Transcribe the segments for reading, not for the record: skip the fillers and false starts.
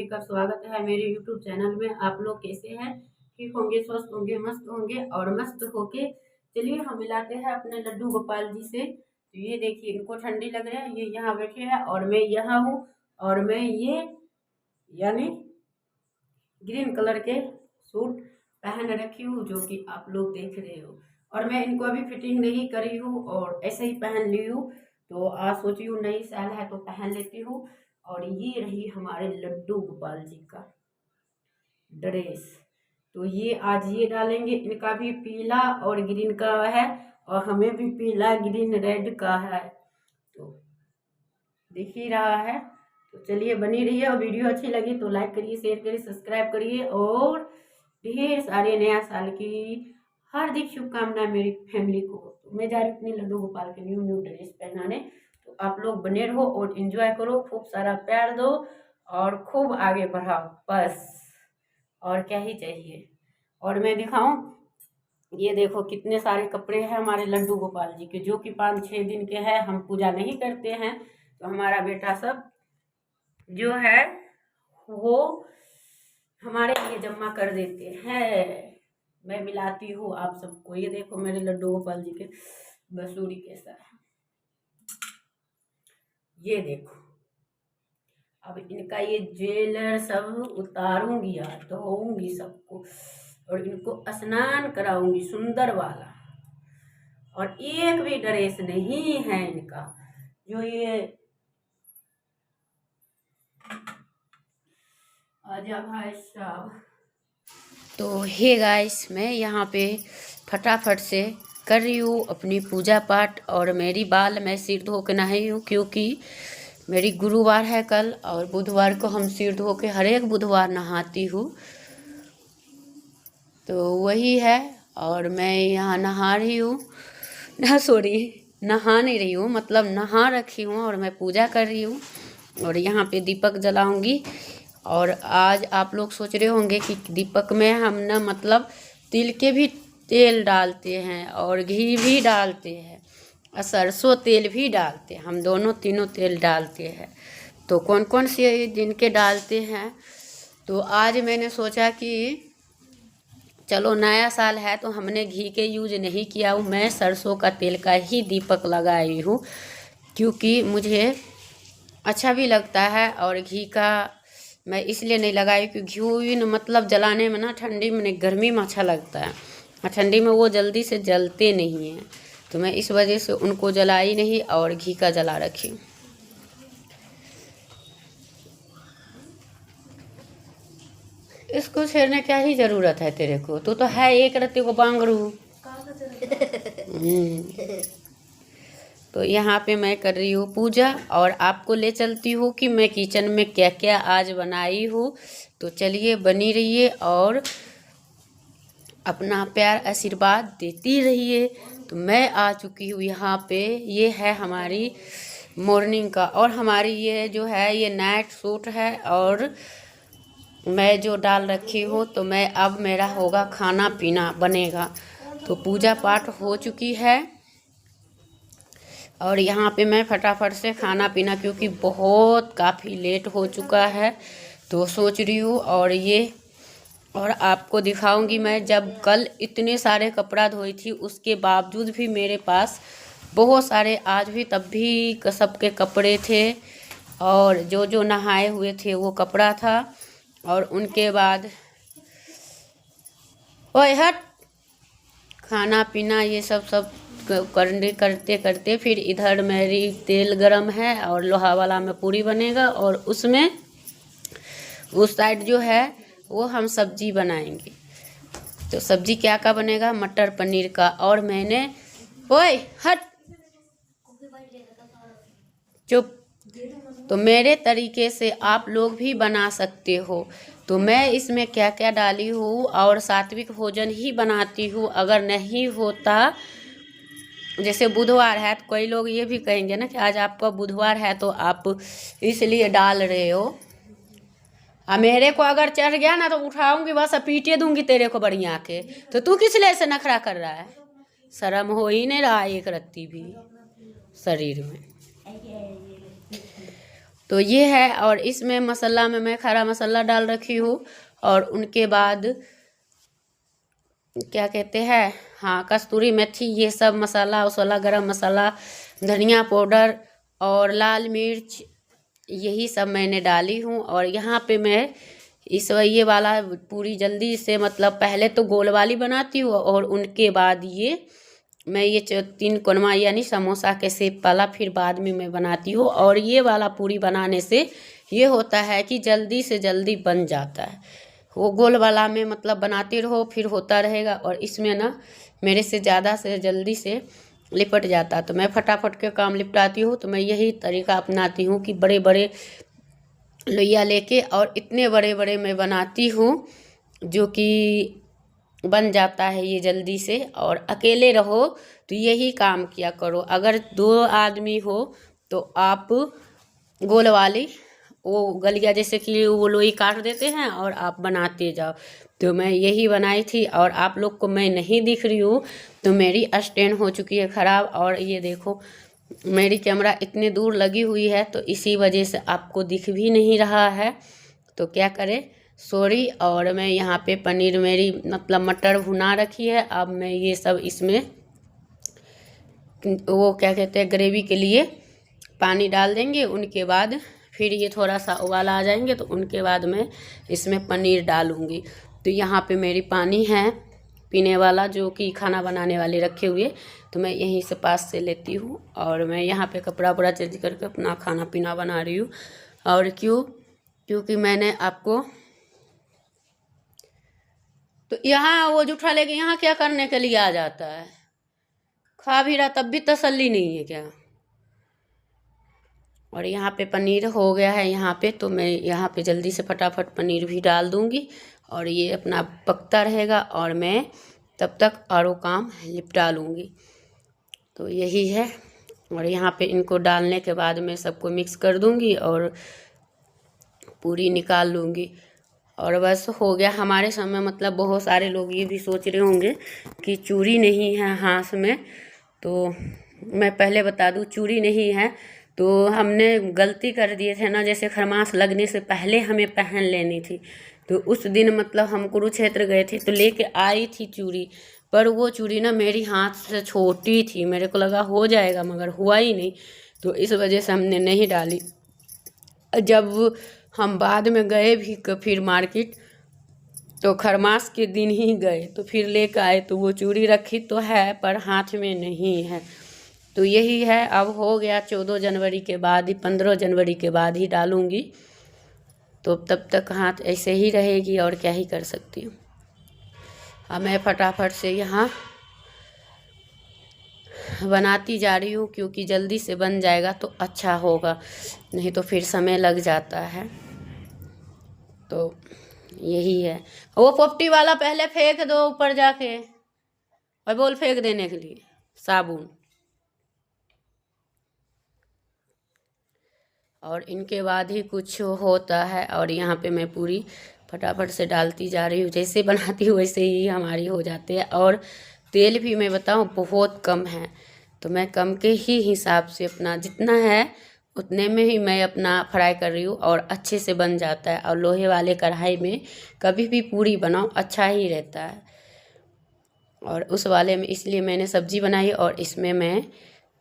का स्वागत है मेरे YouTube चैनल में। आप लोग कैसे हैं? ठीक होंगे, स्वस्थ होंगे, मस्त होंगे और मस्त होके चलिए हम मिलाते हैं अपने लड्डू गोपाल जी से। तो ये देखिए, इनको ठंडी लग रहा है, ये यहाँ बैठे हैं और मैं यहाँ हूँ। और मैं ये यानी ग्रीन कलर के सूट पहन रखी हूँ, जो कि आप लोग देख रहे हो। और मैं इनको अभी फिटिंग नहीं करी हूँ और ऐसे ही पहन ली हूँ। तो आज सोची हूँ नई साल है तो पहन लेती हूँ। और ये रही हमारे लड्डू गोपाल जी का ड्रेस। तो ये आज ये डालेंगे, इनका भी पीला और ग्रीन का है और हमें भी पीला ग्रीन रेड का है, तो दिख ही रहा है। तो चलिए बनी रहिए और वीडियो अच्छी लगी तो लाइक करिए, शेयर करिए, सब्सक्राइब करिए और ढेर सारे नया साल की हार्दिक शुभकामनाएं मेरी फैमिली को। तो मैं जा रही हूँ अपने लड्डू गोपाल के न्यू न्यू ड्रेस पहनाने। तो आप लोग बने रहो और एंजॉय करो, खूब सारा प्यार दो और खूब आगे बढ़ाओ, बस और क्या ही चाहिए। और मैं दिखाऊं, ये देखो कितने सारे कपड़े हैं हमारे लड्डू गोपाल जी के, जो कि 5-6 दिन के हैं। हम पूजा नहीं करते हैं तो हमारा बेटा सब जो है वो हमारे लिए जमा कर देते हैं। मैं मिलाती हूँ आप सबको। ये देखो मेरे लड्डू गोपाल जी के बसूरी कैसा है, ये देखो। अब इनका ये ज्वेलर सब उतारूंगी यार, धोऊंगी सबको और इनको स्नान कराऊंगी सुंदर वाला। और एक भी ड्रेस नहीं है इनका, जो ये आजा भाई साहब। तो हे गाइस, मैं यहाँ पे फटाफट से कर रही हूँ अपनी पूजा पाठ। और मेरी बाल मैं सिर धो के नहाई हूँ, क्योंकि मेरी गुरुवार है कल और बुधवार को हम सिर धो के हर एक बुधवार नहाती हूँ, तो वही है। और मैं यहाँ नहा रही हूँ, नहा नहीं रही हूँ, मतलब नहा रखी हूँ और मैं पूजा कर रही हूँ। और यहाँ पे दीपक जलाऊंगी। और आज आप लोग सोच रहे होंगे कि दीपक में हम ना मतलब तिल के भी तेल डालते हैं और घी भी डालते हैं और सरसों तेल भी डालते हैं, हम दोनों तीनों तेल डालते हैं। तो कौन कौन से जिनके डालते हैं, तो आज मैंने सोचा कि चलो नया साल है तो हमने घी के यूज नहीं किया हूँ, मैं सरसों का तेल का ही दीपक लगाई हूँ, क्योंकि मुझे अच्छा भी लगता है। और घी का मैं इसलिए नहीं लगाई क्योंकि घी न मतलब जलाने में ना ठंडी में नहीं, गर्मी में अच्छा लगता है और ठंडी में वो जल्दी से जलते नहीं हैं, तो मैं इस वजह से उनको जलाई नहीं और घी का जला रखी। इसको छेड़ने क्या ही ज़रूरत है तेरे को, तू तो है एक रत्ती को बांगरू। तो यहाँ पे मैं कर रही हूँ पूजा और आपको ले चलती हूँ कि मैं किचन में क्या क्या आज बनाई हूँ। तो चलिए बनी रहिए और अपना प्यार आशीर्वाद देती रहिए। तो मैं आ चुकी हूँ यहाँ पे, ये है हमारी मॉर्निंग का और हमारी ये जो है ये नाइट सूट है और मैं जो डाल रखी हूँ। तो मैं अब मेरा होगा खाना पीना बनेगा। तो पूजा पाठ हो चुकी है और यहाँ पे मैं फटाफट से खाना पीना, क्योंकि बहुत काफ़ी लेट हो चुका है, तो सोच रही हूँ। और ये और आपको दिखाऊंगी मैं, जब कल इतने सारे कपड़ा धोई थी उसके बावजूद भी मेरे पास बहुत सारे आज भी तब भी सबके कपड़े थे और जो जो नहाए हुए थे वो कपड़ा था। और उनके बाद ओए हट, खाना पीना ये सब करते करते फिर इधर मेरी तेल गरम है और लोहा वाला में पूरी बनेगा और उसमें उस साइड जो है वो हम सब्जी बनाएंगे। तो सब्जी क्या का बनेगा, मटर पनीर का। और मैंने ओए हट चुप, तो मेरे तरीके से आप लोग भी बना सकते हो। तो मैं इसमें क्या क्या डाली हूँ और सात्विक भोजन ही बनाती हूँ। अगर नहीं होता, जैसे बुधवार है तो कई लोग ये भी कहेंगे ना कि आज आपका बुधवार है तो आप इसलिए डाल रहे हो। मेरे को अगर चढ़ गया ना तो उठाऊंगी बस, पीटे दूंगी तेरे को बढ़िया के। तो तू किस लिए से नखरा कर रहा है, शर्म हो ही नहीं रहा एक रत्ती भी शरीर में। तो ये है। और इसमें मसाला में मैं खड़ा मसाला डाल रखी हूँ, और उनके बाद क्या कहते हैं, हाँ, कस्तूरी मेथी, ये सब मसाला वसाला, गरम मसाला, धनिया पाउडर और लाल मिर्च, यही सब मैंने डाली हूँ। और यहाँ पे मैं ये वाला पूरी जल्दी से, मतलब पहले तो गोल वाली बनाती हूँ, और उनके बाद मैं ये 3 कोनमा यानी समोसा के शेप वाला फिर बाद में मैं बनाती हूँ। और ये वाला पूरी बनाने से ये होता है कि जल्दी से जल्दी बन जाता है। वो गोल वाला में मतलब बनाते रहो फिर होता रहेगा, और इसमें ना मेरे से ज़्यादा से जल्दी से लिपट जाता, तो मैं फटाफट के काम निपटाती हूँ। तो मैं यही तरीका अपनाती हूँ कि बड़े बड़े लोइया लेके और इतने बड़े बड़े मैं बनाती हूँ जो कि बन जाता है ये जल्दी से। और अकेले रहो तो यही काम किया करो। अगर 2 आदमी हो तो आप गोल वाली वो गलिया जैसे कि वो लोई काट देते हैं और आप बनाते जाओ। तो मैं यही बनाई थी, और आप लोग को मैं नहीं दिख रही हूँ तो मेरी स्टैंड हो चुकी है ख़राब। और ये देखो मेरी कैमरा इतने दूर लगी हुई है, तो इसी वजह से आपको दिख भी नहीं रहा है। तो क्या करें, सॉरी। और मैं यहाँ पे पनीर मेरी मतलब मटर भुना रखी है। अब मैं ये सब इसमें वो क्या कहते हैं ग्रेवी के लिए पानी डाल देंगे। उनके बाद फिर ये थोड़ा सा उबाल आ जाएंगे तो उनके बाद मैं इसमें पनीर डालूँगी। तो यहाँ पे मेरी पानी है पीने वाला जो कि खाना बनाने वाले रखे हुए, तो मैं यहीं से पास से लेती हूँ। और मैं यहाँ पे कपड़ा वपड़ा चेंज करके अपना खाना पीना बना रही हूँ। और क्योंकि मैंने आपको तो यहाँ वो जूठा लेके यहाँ क्या करने के लिए आ जाता है, खा भी रहा तब भी तसल्ली नहीं है क्या। और यहाँ पे पनीर हो गया है यहाँ पे, तो मैं यहाँ पे जल्दी से फटाफट पनीर भी डाल दूँगी और ये अपना पकता रहेगा और मैं तब तक और काम निपटा लूँगी। तो यही है। और यहाँ पे इनको डालने के बाद मैं सबको मिक्स कर दूँगी और पूरी निकाल लूँगी। और बस हो गया। हमारे समय मतलब बहुत सारे लोग ये भी सोच रहे होंगे कि चूड़ी नहीं है हाथ में, तो मैं पहले बता दूँ चूड़ी नहीं है तो हमने गलती कर दिए थे ना, जैसे खरमास लगने से पहले हमें पहन लेनी थी। तो उस दिन मतलब हम कुरुक्षेत्र गए थे तो लेके आई थी चूड़ी, पर वो चूड़ी ना मेरी हाथ से छोटी थी, मेरे को लगा हो जाएगा मगर हुआ ही नहीं, तो इस वजह से हमने नहीं डाली। जब हम बाद में गए भी फिर मार्केट, तो खरमास के दिन ही गए तो फिर लेकर आए, तो वो चूड़ी रखी तो है पर हाथ में नहीं है। तो यही है। अब हो गया 14 जनवरी के बाद ही, 15 जनवरी के बाद ही डालूँगी, तो तब तक हाथ ऐसे ही रहेगी और क्या ही कर सकती हूँ। अब मैं फटाफट से यहाँ बनाती जा रही हूँ क्योंकि जल्दी से बन जाएगा तो अच्छा होगा, नहीं तो फिर समय लग जाता है। तो यही है। वो पोपटी वाला पहले फेंक दो ऊपर जाके, और बोल फेंक देने के लिए साबुन। और इनके बाद ही कुछ होता है। और यहाँ पे मैं पूरी फटाफट से डालती जा रही हूँ, जैसे बनाती हूँ वैसे ही हमारी हो जाती है। और तेल भी मैं बताऊँ बहुत कम है, तो मैं कम के ही हिसाब से अपना जितना है उतने में ही मैं अपना फ्राई कर रही हूँ और अच्छे से बन जाता है। और लोहे वाले कढ़ाई में कभी भी पूरी बनाओ अच्छा ही रहता है। और उस वाले में इसलिए मैंने सब्जी बनाई और इसमें मैं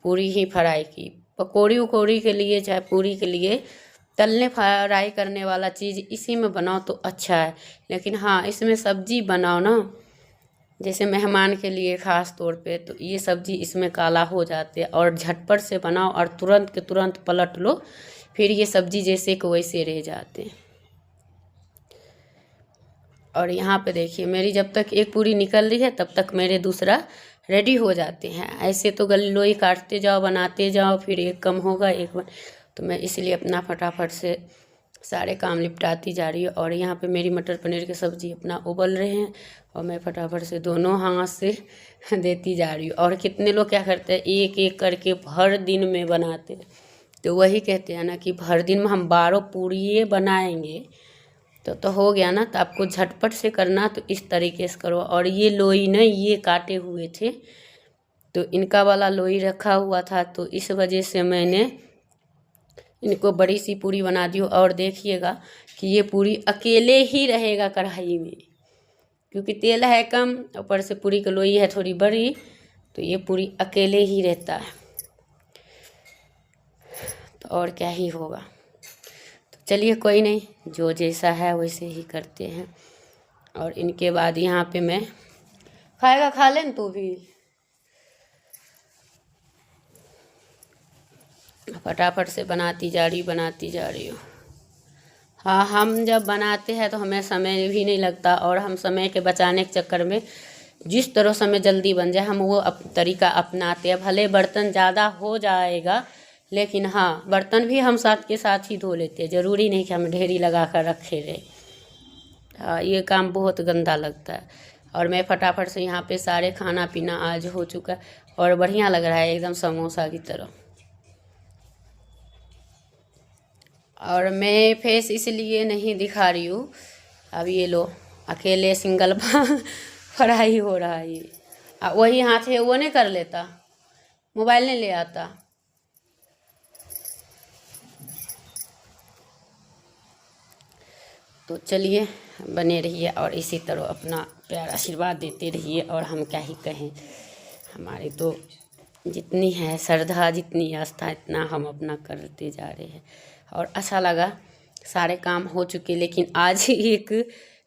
पूरी ही फ्राई की। पकौड़ी उकौड़ी के लिए चाहे पूरी के लिए तलने फ्राई करने वाला चीज़ इसी में बनाओ तो अच्छा है। लेकिन हाँ, इसमें सब्जी बनाओ ना, जैसे मेहमान के लिए ख़ास तौर पे, तो ये सब्ज़ी इसमें काला हो जाते हैं। और झटपट से बनाओ और तुरंत के तुरंत पलट लो, फिर ये सब्ज़ी जैसे को वैसे रह जाते हैं। और यहाँ पे देखिए मेरी जब तक एक पूरी निकल रही है तब तक मेरे दूसरा रेडी हो जाते हैं। ऐसे तो लोई काटते जाओ बनाते जाओ, फिर एक कम होगा एक बन, तो मैं इसलिए अपना फटाफट से सारे काम निपटाती जा रही हूँ। और यहाँ पे मेरी मटर पनीर की सब्ज़ी अपना उबल रहे हैं और मैं फटाफट से दोनों हाथ से देती जा रही हूँ। और कितने लोग क्या करते हैं एक एक करके भर दिन में बनाते हैं, तो वही कहते हैं ना कि भर दिन में हम 12 पूरी बनाएंगे तो हो गया ना। तो आपको झटपट से करना तो इस तरीके से करो। और ये लोई ना ये काटे हुए थे, तो इनका वाला लोई रखा हुआ था, तो इस वजह से मैंने इनको बड़ी सी पूरी बना दी और देखिएगा कि ये पूरी अकेले ही रहेगा कढ़ाई में, क्योंकि तेल है कम, ऊपर से पूरी की लोई है थोड़ी बड़ी, तो ये पूरी अकेले ही रहता है। तो और क्या ही होगा। तो चलिए कोई नहीं, जो जैसा है वैसे ही करते हैं। और इनके बाद यहाँ पे मैं खाएगा खा लें तो भी फटाफट से बनाती जा रही हूँ। हाँ, हम जब बनाते हैं तो हमें समय भी नहीं लगता, और हम समय के बचाने के चक्कर में जिस तरह समय जल्दी बन जाए हम वो तरीका अपनाते हैं। भले बर्तन ज़्यादा हो जाएगा, लेकिन हाँ, बर्तन भी हम साथ के साथ ही धो लेते हैं। ज़रूरी नहीं कि हम ढेरी लगा कर रखे रहे। हाँ, ये काम बहुत गंदा लगता है। और मैं फटाफट से यहाँ पे सारे खाना पीना आज हो चुका है, और बढ़िया लग रहा है एकदम समोसा की तरह। और मैं फेस इसलिए नहीं दिखा रही हूँ, अब ये लो अकेले सिंगल फ्राई हो रहा है ये। वही हाथ है वो नहीं कर लेता, मोबाइल नहीं ले आता। तो चलिए बने रहिए और इसी तरह अपना प्यार आशीर्वाद देते रहिए। और हम क्या ही कहें, हमारी तो जितनी है श्रद्धा, जितनी आस्था, इतना हम अपना करते जा रहे हैं। और अच्छा लगा, सारे काम हो चुके, लेकिन आज एक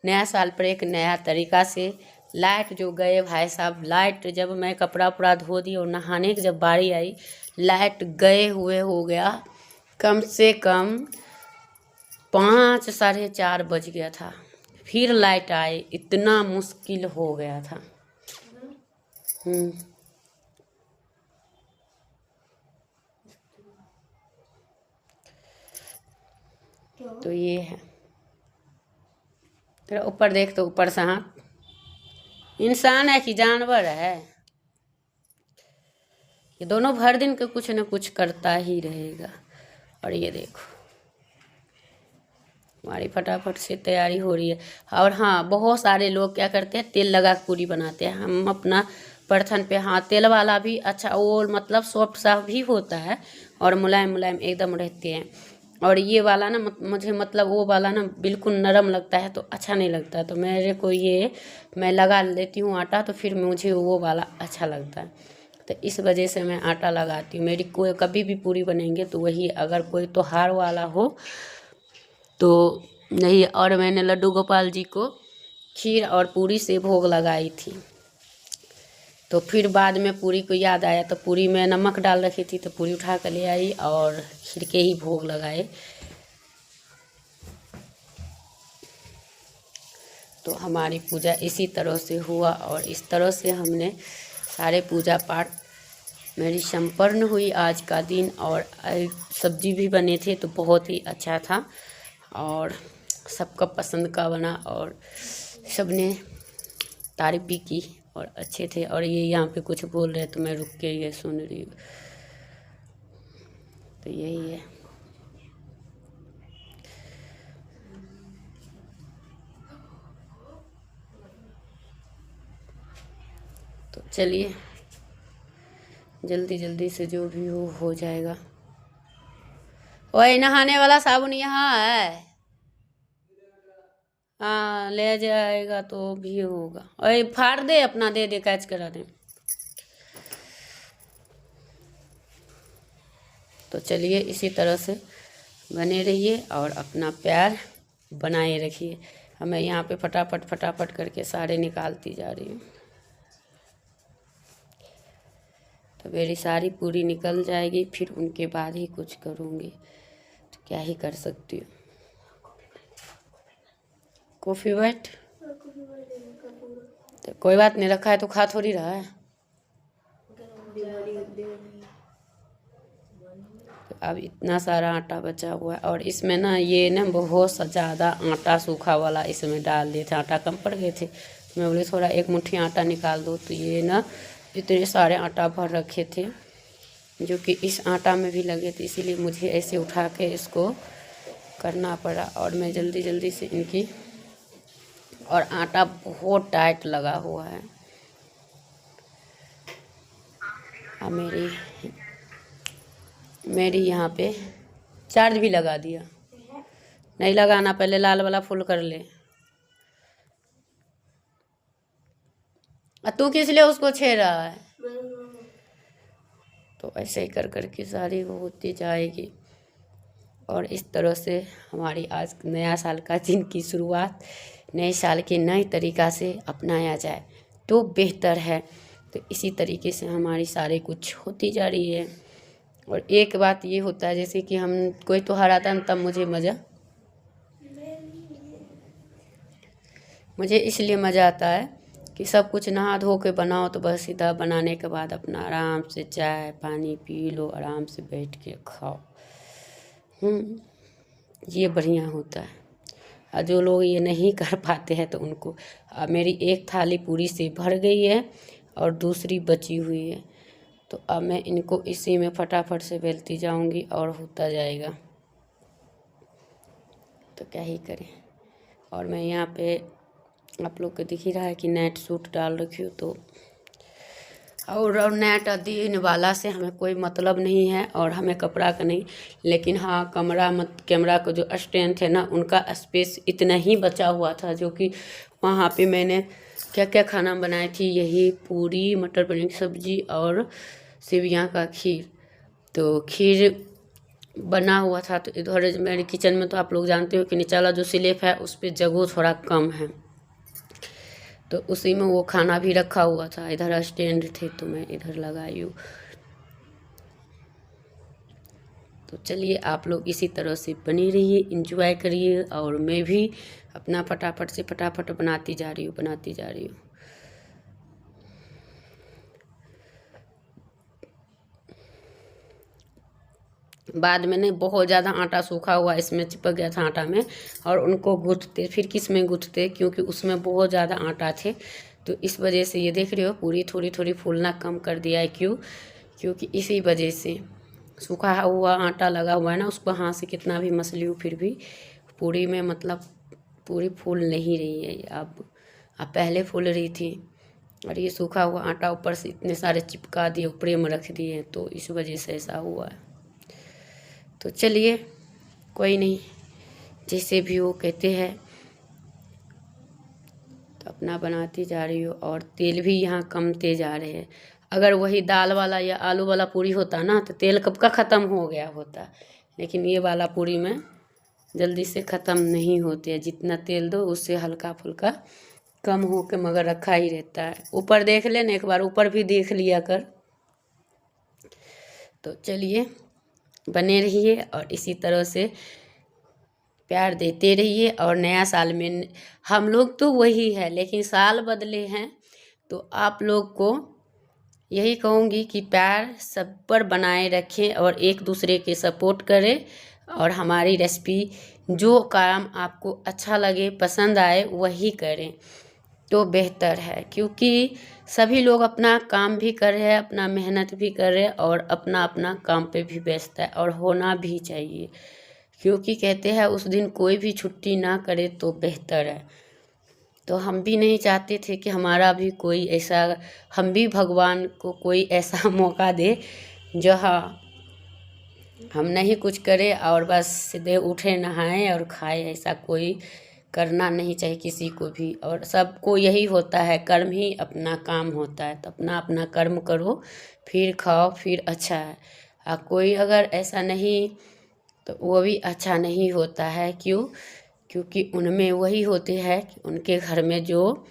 नया साल पर एक नया तरीका से लाइट जो गए भाई साहब, लाइट जब मैं कपड़ा उपड़ा धो दी और नहाने की जब बारी आई, लाइट गए हुए हो गया कम से कम 5 साढ़े 4 बज गया था। फिर लाइट आए, इतना मुश्किल हो गया था। तो ये है, तेरा ऊपर देख, तो ऊपर से हाथ इंसान है कि जानवर है? ये दोनों भर दिन के कुछ न कुछ करता ही रहेगा। और ये देखो हमारी फटाफट से तैयारी हो रही है। और हाँ, बहुत सारे लोग क्या करते हैं, तेल लगा के पूरी बनाते हैं। हम अपना बर्तन पे, हाँ, तेल वाला भी अच्छा, वो मतलब सॉफ्ट सा भी होता है और मुलायम मुलायम एकदम रहते हैं। और ये वाला ना मुझे मतलब वो वाला ना बिल्कुल नरम लगता है, तो अच्छा नहीं लगता। तो मेरे को ये, मैं लगा लेती हूँ आटा, तो फिर मुझे वो वाला अच्छा लगता है। तो इस वजह से मैं आटा लगाती हूँ। मेरी कोई कभी भी पूरी बनेंगे तो वही, अगर कोई त्योहार वाला हो तो नहीं। और मैंने लड्डू गोपाल जी को खीर और पूरी से भोग लगाई थी, तो फिर बाद में पूरी को याद आया, तो पूरी में नमक डाल रखी थी, तो पूरी उठा कर ले आई और खीर के ही भोग लगाए। तो हमारी पूजा इसी तरह से हुआ, और इस तरह से हमने सारे पूजा पाठ मेरी संपन्न हुई आज का दिन। और सब्जी भी बने थे तो बहुत ही अच्छा था, और सबका पसंद का बना, और सबने तारीफ भी की और अच्छे थे। और ये यहाँ पे कुछ बोल रहे तो मैं रुक के ये सुन रही हूँ। तो यही है। तो चलिए जल्दी जल्दी से जो भी हो जाएगा। ओए, नहाने वाला साबुन यहाँ है? हाँ, ले जाएगा तो भी होगा। ओए, फाड़ दे अपना, दे दे, कैच करा दे। तो चलिए इसी तरह से बने रहिए और अपना प्यार बनाए रखिए। हमें यहाँ पे फटाफट फटाफट करके सारे निकालती जा रही हूँ। तो मेरी सारी पूरी निकल जाएगी, फिर उनके बाद ही कुछ करूँगी। तो क्या ही कर सकती हूँ। कॉफ़ी वाइट तो कोई बात नहीं, रखा है तो खा थोड़ी रहा है। अब इतना सारा आटा बचा हुआ है, और इसमें ना ये ना बहुत ज़्यादा आटा सूखा वाला इसमें डाल दिए थे, आटा कम पड़ गए थे। मैं बोले थोड़ा एक मुट्ठी आटा निकाल दो, तो ये ना इतने सारे आटा भर रखे थे जो कि इस आटा में भी लगे थे, इसीलिए मुझे ऐसे उठा के इसको करना पड़ा। और मैं जल्दी जल्दी से इनकी, और आटा बहुत टाइट लगा हुआ है। मेरी यहाँ पे चार्ज भी लगा दिया? नहीं लगाना, पहले लाल वाला फुल कर ले। तू किस लिए उसको छेड़ रहा है? तो ऐसे ही कर करके सारी वो होती जाएगी। और इस तरह से हमारी आज नया साल का दिन की शुरुआत नए साल के नए तरीक़ा से अपनाया जाए तो बेहतर है। तो इसी तरीके से हमारी सारे कुछ होती जा रही है। और एक बात ये होता है, जैसे कि हम कोई त्योहार आता है तब मुझे इसलिए मज़ा आता है कि सब कुछ नहा धो के बनाओ, तो बस सीधा बनाने के बाद अपना आराम से चाय पानी पी लो, आराम से बैठ के खाओ। ये बढ़िया होता है। और जो लोग ये नहीं कर पाते हैं तो उनको, मेरी एक थाली पूरी से भर गई है और दूसरी बची हुई है, तो अब मैं इनको इसी में फटाफट से बेलती जाऊंगी और होता जाएगा। तो क्या ही करें। और मैं यहाँ पे आप लोग को दिख ही रहा है कि नेट सूट डाल रखी हूँ, तो और नेट देने वाला से हमें कोई मतलब नहीं है और हमें कपड़ा का नहीं। लेकिन हाँ, कैमरा का जो स्टैंड थे ना, उनका स्पेस इतना ही बचा हुआ था, जो कि वहाँ पे मैंने क्या क्या खाना बनाई थी, यही पूरी मटर पनीर की सब्ज़ी और सेवियाँ का खीर। तो खीर बना हुआ था, तो इधर मेरे किचन में तो आप लोग जानते हो कि नीचे वाला जो स्लैब है उस पर जगह थोड़ा कम है, तो उसी में वो खाना भी रखा हुआ था। इधर स्टैंड थे तो मैं इधर लगाई हूँ। तो चलिए आप लोग इसी तरह से बनी रहिए, इंजॉय करिए, और मैं भी अपना फटाफट बनाती जा रही हूँ। बाद में नहीं, बहुत ज़्यादा आटा सूखा हुआ इसमें चिपक गया था आटा में, और उनको गूँथते फिर किस में गूँथते, क्योंकि उसमें बहुत ज़्यादा आटा थे। तो इस वजह से ये देख रहे हो पूरी थोड़ी फूलना कम कर दिया है। क्योंकि इसी वजह से सूखा हुआ आटा लगा हुआ है ना, उसको हाथ से कितना भी मसली हूँ फिर भी पूरी में मतलब पूरी फूल नहीं रही है। अब पहले फूल रही थी, और ये सूखा हुआ आटा ऊपर से इतने सारे चिपका दिए, ऊपरे में रख दिए, तो इस वजह से ऐसा हुआ है। तो चलिए कोई नहीं, जैसे भी वो कहते हैं, तो अपना बनाती जा रही हो। और तेल भी यहाँ कमते जा रहे हैं। अगर वही दाल वाला या आलू वाला पूरी होता ना, तो तेल कब का ख़त्म हो गया होता, लेकिन ये वाला पूरी में जल्दी से ख़त्म नहीं होते। जितना तेल दो उससे हल्का फुल्का कम हो के मगर रखा ही रहता है। ऊपर देख लेना एक बार, ऊपर भी देख लिया कर। तो चलिए बने रहिए और इसी तरह से प्यार देते रहिए। और नया साल में हम लोग तो वही है, लेकिन साल बदले हैं, तो आप लोग को यही कहूँगी कि प्यार सब पर बनाए रखें और एक दूसरे के सपोर्ट करें। और हमारी रेसिपी जो काम आपको अच्छा लगे, पसंद आए, वही करें तो बेहतर है। क्योंकि सभी लोग अपना काम भी कर रहे हैं, अपना मेहनत भी कर रहे हैं, और अपना अपना काम पे भी व्यस्त है, और होना भी चाहिए। क्योंकि कहते हैं उस दिन कोई भी छुट्टी ना करे तो बेहतर है। तो हम भी नहीं चाहते थे कि हमारा भी कोई ऐसा, हम भी भगवान को कोई ऐसा मौका दे जहाँ हम नहीं कुछ करें और बस सीधे उठे नहाएं और खाएं। ऐसा कोई करना नहीं चाहिए किसी को भी। और सबको यही होता है, कर्म ही अपना काम होता है, तो अपना अपना कर्म करो फिर खाओ, फिर अच्छा है। कोई अगर ऐसा नहीं, तो वो भी अच्छा नहीं होता है। क्योंकि उनमें वही होते हैं कि उनके घर में जो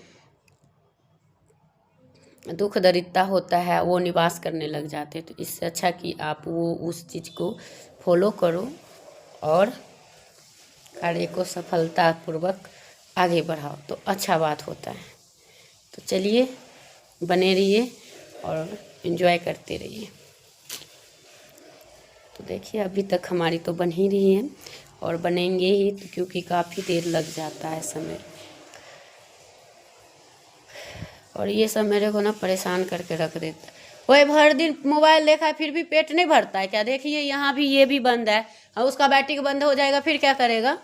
दुख दरिद्रता होता है वो निवास करने लग जाते हैं। तो इससे अच्छा कि आप वो उस चीज़ को फॉलो करो और कार्य को सफलतापूर्वक आगे बढ़ाओ, तो अच्छा बात होता है। तो चलिए बने रहिए और एंजॉय करते रहिए। तो देखिए अभी तक हमारी तो बन ही रही है और बनेंगे ही, तो क्योंकि काफ़ी देर लग जाता है समय। और ये सब मेरे को ना परेशान करके रख देता है। वही भर दिन मोबाइल देखा है फिर भी पेट नहीं भरता है क्या? देखिए यहाँ भी ये भी बंद है, और उसका बैटरी बंद हो जाएगा फिर क्या करेगा?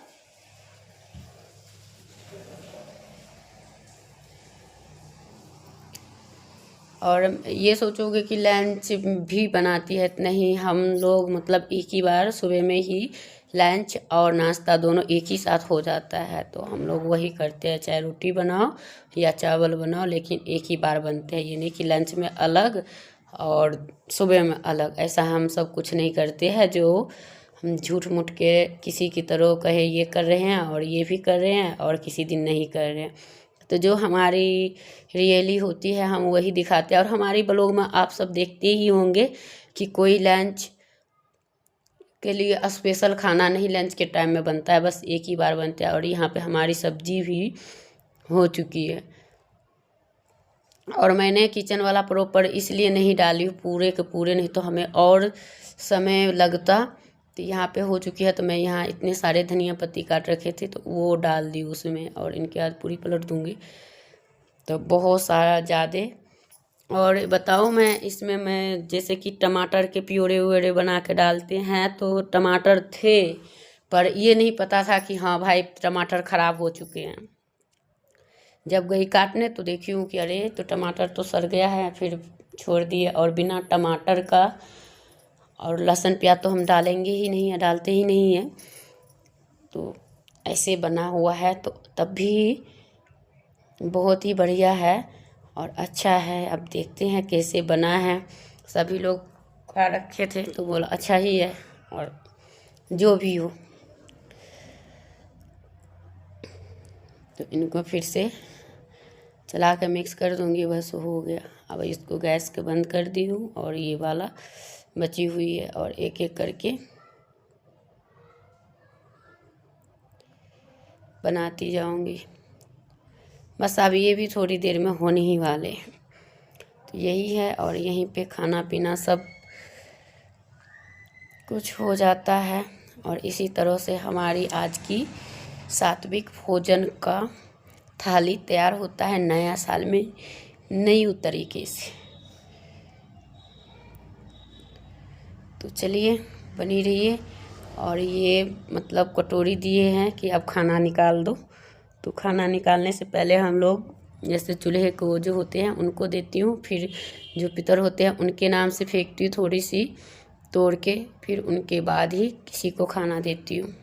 और ये सोचोगे कि लंच भी बनाती है, नहीं, हम लोग मतलब एक ही बार सुबह में ही लंच और नाश्ता दोनों एक ही साथ हो जाता है, तो हम लोग वही करते हैं, चाहे रोटी बनाओ या चावल बनाओ, लेकिन एक ही बार बनते हैं। ये नहीं कि लंच में अलग और सुबह में अलग, ऐसा हम सब कुछ नहीं करते हैं जो हम झूठ मूठ के किसी की तरह कहे ये कर रहे हैं और ये भी कर रहे हैं और किसी दिन नहीं कर रहे हैं। तो जो हमारी रियली होती है हम वही दिखाते हैं। और हमारी ब्लॉग में आप सब देखते ही होंगे कि कोई लंच के लिए स्पेशल खाना नहीं लंच के टाइम में बनता है, बस एक ही बार बनता है। और यहाँ पे हमारी सब्जी भी हो चुकी है। और मैंने किचन वाला प्रॉपर इसलिए नहीं डाली पूरे के पूरे, नहीं तो हमें और समय लगता। तो यहाँ पे हो चुकी है, तो मैं यहाँ इतने सारे धनिया पत्ती काट रखे थे तो वो डाल दी उसमें, और इनके बाद पूरी पलट दूँगी। तो बहुत सारा ज़्यादा। और बताओ, मैं इसमें मैं जैसे कि टमाटर के प्योरे व्योरे बना के डालते हैं, तो टमाटर थे पर ये नहीं पता था कि हाँ भाई टमाटर ख़राब हो चुके हैं। जब गई काटने तो देखी हूँ कि अरे तो टमाटर तो सड़ गया है, फिर छोड़ दिए। और बिना टमाटर का और लहसुन प्याज तो हम डालेंगे ही नहीं है, डालते ही नहीं है। तो ऐसे बना हुआ है, तो तब भी बहुत ही बढ़िया है और अच्छा है। अब देखते हैं कैसे बना है। सभी लोग खा रखे थे तो बोला अच्छा ही है, और जो भी हो। तो इनको फिर से चला कर मिक्स कर दूँगी, बस हो गया। अब इसको गैस के बंद कर दी हूँ और ये वाला बची हुई है, और एक एक करके बनाती जाऊँगी। बस अब ये भी थोड़ी देर में होने ही वाले हैं। तो यही है, और यहीं पे खाना पीना सब कुछ हो जाता है। और इसी तरह से हमारी आज की सात्विक भोजन का थाली तैयार होता है नया साल में नई तरीके से। तो चलिए बनी रहिए। और ये मतलब कटोरी दिए हैं कि अब खाना निकाल दो। तो खाना निकालने से पहले हम लोग जैसे चूल्हे को जो होते हैं उनको देती हूँ, फिर जो पितर होते हैं उनके नाम से फेंकती हूँ थोड़ी सी तोड़ के, फिर उनके बाद ही किसी को खाना देती हूँ।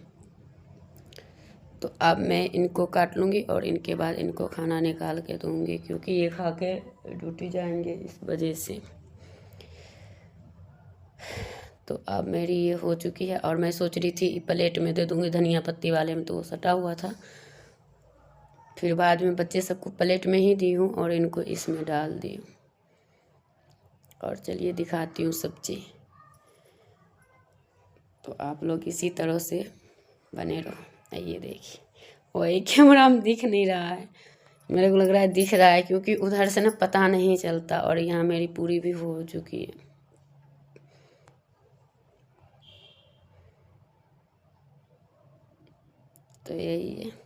तो अब मैं इनको काट लूँगी और इनके बाद इनको खाना निकाल के दूँगी, क्योंकि ये खा के ड्यूटी जाएंगे, इस वजह से। तो अब मेरी ये हो चुकी है, और मैं सोच रही थी प्लेट में दे दूँगी धनिया पत्ती वाले में, तो वो सटा हुआ था। फिर बाद में बच्चे सबको प्लेट में ही दी हूँ और इनको इसमें डाल दी हूँ। और चलिए दिखाती हूँ सब्जी। तो आप लोग इसी तरह से बने रहो। ये देखिए, वही कैमरा में दिख नहीं रहा है, मेरे को लग रहा है दिख रहा है, क्योंकि उधर से ना पता नहीं चलता। और यहाँ मेरी पूरी भी हो चुकी है। तो यही है।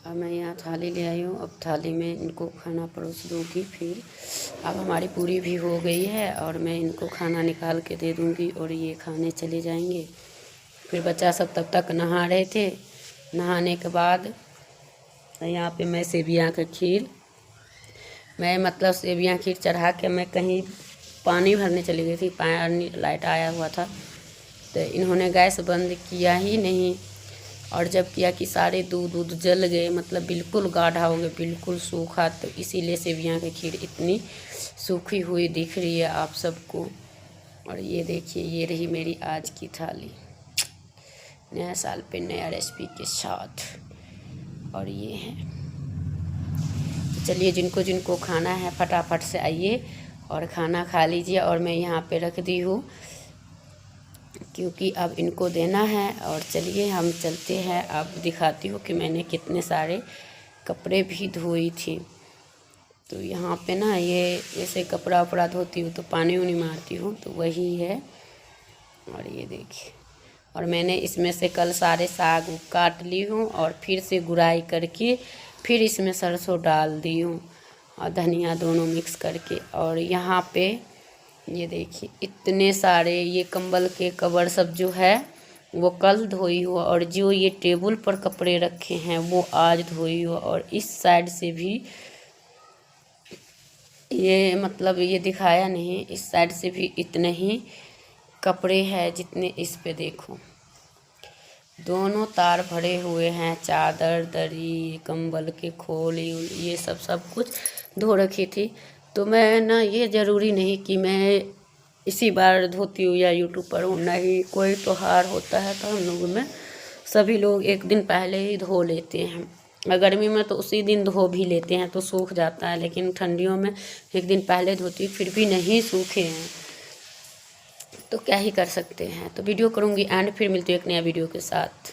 अब मैं यहाँ थाली ले आई हूँ, अब थाली में इनको खाना परोस दूँगी। फिर अब हमारी पूरी भी हो गई है, और मैं इनको खाना निकाल के दे दूँगी और ये खाने चले जाएंगे। फिर बच्चा सब तब तक नहा रहे थे। नहाने के बाद यहाँ पे मैं सेवियाँ का खीर, मैं मतलब सेवियाँ खीर चढ़ा के मैं कहीं पानी भरने चली गई थी, पानी लाइट आया हुआ था, तो इन्होंने गैस बंद किया ही नहीं। और जब किया कि सारे दूध जल गए, मतलब बिल्कुल गाढ़ा हो गया, बिल्कुल सूखा। तो इसीलिए सेवियाँ की खीर इतनी सूखी हुई दिख रही है आप सबको। और ये देखिए, ये रही मेरी आज की थाली, नया साल पे नया रेसिपी के साथ। और ये है, तो चलिए जिनको जिनको खाना है फटाफट से आइए और खाना खा लीजिए। और मैं यहाँ पे रख दी हूँ, क्योंकि अब इनको देना है। और चलिए हम चलते हैं, अब दिखाती हूँ कि मैंने कितने सारे कपड़े भी धोई थी। तो यहाँ पे ना ये जैसे कपड़ा उपड़ा धोती हूँ तो पानी उनी मारती हूँ, तो वही है। और ये देखिए, और मैंने इसमें से कल सारे साग काट ली हूँ और फिर से गुड़ाई करके फिर इसमें सरसों डाल दी हूँ और धनिया दोनों मिक्स करके। और यहाँ पे ये देखिए इतने सारे ये कंबल के कवर सब जो है वो कल धोई हुआ, और जो ये टेबल पर कपड़े रखे हैं वो आज धोई हुआ। और इस साइड से भी ये मतलब ये दिखाया नहीं, इस साइड से भी इतने ही कपड़े हैं जितने इस पे देखो। दोनों तार भरे हुए हैं, चादर दरी कंबल के खोल ये सब कुछ धो रखी थी। तो मैं ना ये ज़रूरी नहीं कि मैं इसी बार धोती हूँ या यूट्यूब पर हूँ, नहीं कोई त्योहार होता है तो हम लोगों में सभी लोग एक दिन पहले ही धो लेते हैं। गर्मी में तो उसी दिन धो भी लेते हैं तो सूख जाता है, लेकिन ठंडियों में एक दिन पहले धोती हूँ, फिर भी नहीं सूखे हैं तो क्या ही कर सकते हैं। तो वीडियो करूँगी एंड फिर मिलती हूँ एक नया वीडियो के साथ।